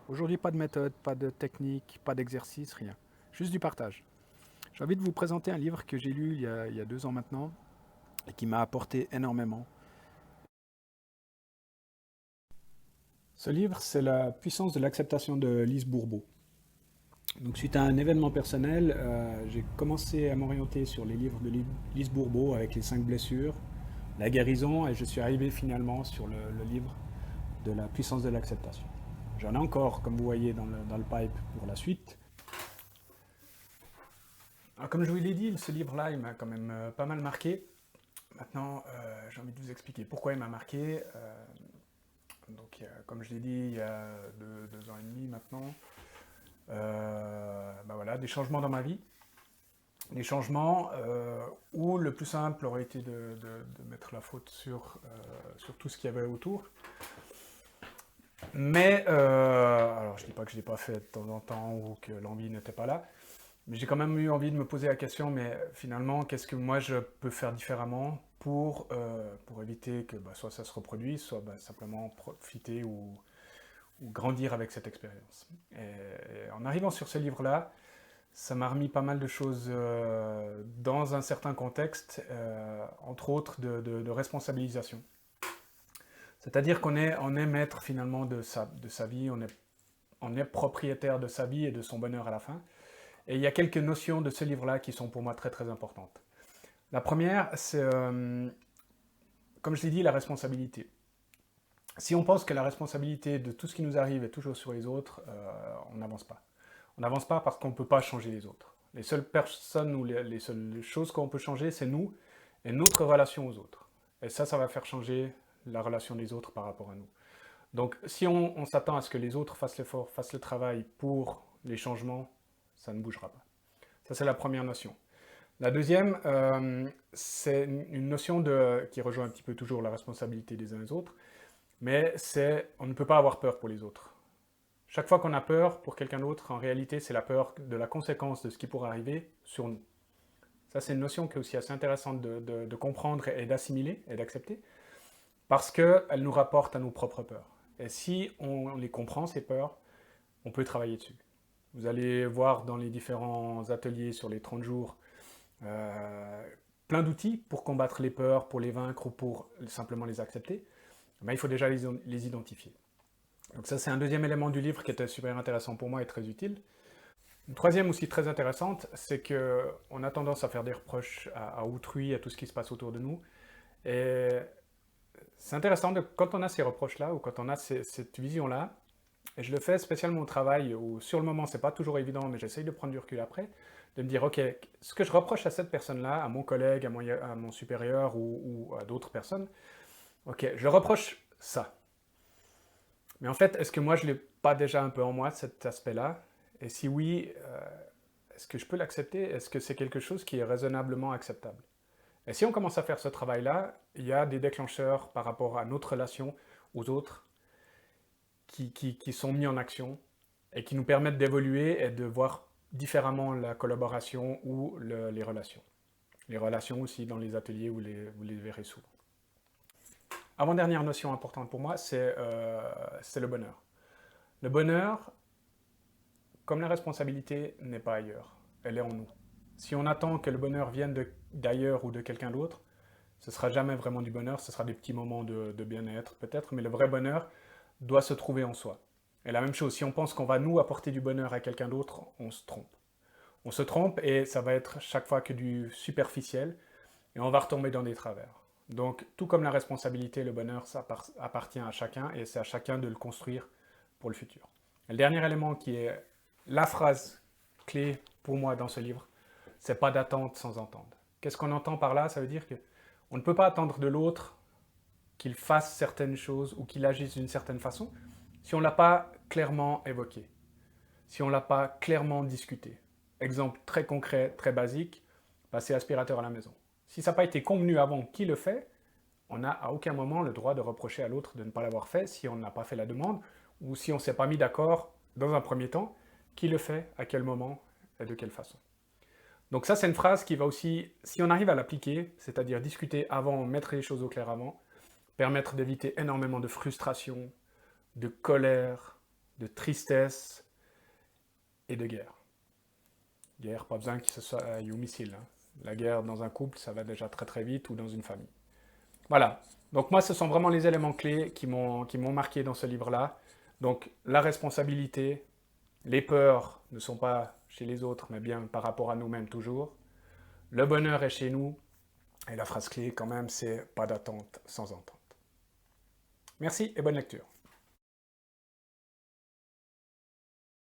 Aujourd'hui, pas de méthode, pas de technique, pas d'exercice, rien. Juste du partage. J'ai envie de vous présenter un livre que j'ai lu il y a 2 ans maintenant et qui m'a apporté énormément. Ce livre, c'est La puissance de l'acceptation de Lise Bourbeau. Donc, suite à un événement personnel, j'ai commencé à m'orienter sur les livres de Lise Bourbeau avec les 5 blessures, la guérison, et je suis arrivé finalement sur le livre de La puissance de l'acceptation. J'en ai encore, comme vous voyez, dans le pipe pour la suite. Alors, comme je vous l'ai dit, ce livre-là, il m'a quand même pas mal marqué. Maintenant, j'ai envie de vous expliquer pourquoi il m'a marqué. Comme je l'ai dit, il y a 2 ans et demi maintenant, voilà, des changements dans ma vie. Des changements où le plus simple aurait été de mettre la faute sur tout ce qu'il y avait autour. Mais, alors je ne dis pas que je ne l'ai pas fait de temps en temps ou que l'envie n'était pas là, mais j'ai quand même eu envie de me poser la question, mais finalement, qu'est-ce que moi je peux faire différemment pour éviter que soit ça se reproduise, soit simplement profiter ou grandir avec cette expérience. Et en arrivant sur ce livre-là, ça m'a remis pas mal de choses dans un certain contexte, entre autres de responsabilisation. C'est-à-dire qu'on est maître finalement de sa vie, on est propriétaire de sa vie et de son bonheur à la fin. Et il y a quelques notions de ce livre-là qui sont pour moi très très importantes. La première, c'est, comme je l'ai dit, la responsabilité. Si on pense que la responsabilité de tout ce qui nous arrive est toujours sur les autres, on n'avance pas. On n'avance pas parce qu'on ne peut pas changer les autres. Les seules personnes ou les seules choses qu'on peut changer, c'est nous et notre relation aux autres. Et ça va faire changer la relation des autres par rapport à nous. Donc si on s'attend à ce que les autres fassent l'effort, fassent le travail pour les changements, ça ne bougera pas. Ça, c'est la première notion. La deuxième, c'est une notion qui rejoint un petit peu toujours la responsabilité des uns et des autres, mais c'est on ne peut pas avoir peur pour les autres. Chaque fois qu'on a peur pour quelqu'un d'autre, en réalité, c'est la peur de la conséquence de ce qui pourrait arriver sur nous. Ça, c'est une notion qui est aussi assez intéressante de comprendre et d'assimiler et d'accepter, parce qu'elle nous rapporte à nos propres peurs. Et si on les comprend, ces peurs, on peut travailler dessus. Vous allez voir dans les différents ateliers sur les 30 jours plein d'outils pour combattre les peurs, pour les vaincre ou pour simplement les accepter. Mais il faut déjà les identifier. Donc ça, c'est un deuxième élément du livre qui était super intéressant pour moi et très utile. Une troisième aussi très intéressante, c'est qu'on a tendance à faire des reproches à autrui, à tout ce qui se passe autour de nous. Et c'est intéressant, quand on a ces reproches-là, ou quand on a cette vision-là, et je le fais spécialement au travail, où sur le moment, c'est pas toujours évident, mais j'essaye de prendre du recul après, de me dire, ok, ce que je reproche à cette personne-là, à mon collègue, à mon supérieur ou à d'autres personnes, ok, je reproche ça. Mais en fait, est-ce que moi, je l'ai pas déjà un peu en moi, cet aspect-là? Et si oui, est-ce que je peux l'accepter? Est-ce que c'est quelque chose qui est raisonnablement acceptable? Et si on commence à faire ce travail-là, il y a des déclencheurs par rapport à notre relation aux autres qui sont mis en action et qui nous permettent d'évoluer et de voir différemment la collaboration ou les relations. Les relations aussi dans les ateliers, vous les verrez souvent. Avant-dernière notion importante pour moi, c'est le bonheur. Le bonheur, comme la responsabilité, n'est pas ailleurs. Elle est en nous. Si on attend que le bonheur vienne d'ailleurs ou de quelqu'un d'autre, ce sera jamais vraiment du bonheur, ce sera des petits moments de bien-être peut-être, mais le vrai bonheur doit se trouver en soi. Et la même chose, si on pense qu'on va nous apporter du bonheur à quelqu'un d'autre, on se trompe. On se trompe et ça va être chaque fois que du superficiel et on va retomber dans des travers. Donc, tout comme la responsabilité, le bonheur, ça appartient à chacun et c'est à chacun de le construire pour le futur. Et le dernier élément qui est la phrase clé pour moi dans ce livre, c'est pas d'attente sans entendre. Qu'est-ce qu'on entend par là? Ça veut dire que on ne peut pas attendre de l'autre qu'il fasse certaines choses ou qu'il agisse d'une certaine façon si on ne l'a pas clairement évoqué, si on ne l'a pas clairement discuté. Exemple très concret, très basique, passer aspirateur à la maison. Si ça n'a pas été convenu avant qui le fait, on n'a à aucun moment le droit de reprocher à l'autre de ne pas l'avoir fait si on n'a pas fait la demande ou si on ne s'est pas mis d'accord dans un premier temps qui le fait, à quel moment et de quelle façon. Donc ça, c'est une phrase qui va aussi, si on arrive à l'appliquer, c'est-à-dire discuter avant, mettre les choses au clair avant, permettre d'éviter énormément de frustration, de colère, de tristesse et de guerre. Guerre, pas besoin que ce soit au missile. Hein. La guerre dans un couple, ça va déjà très très vite, ou dans une famille. Voilà. Donc moi, ce sont vraiment les éléments clés qui m'ont marqué dans ce livre-là. Donc la responsabilité, les peurs ne sont pas chez les autres, mais bien par rapport à nous-mêmes toujours. Le bonheur est chez nous. Et la phrase clé, quand même, c'est pas d'attente sans entente. Merci et bonne lecture.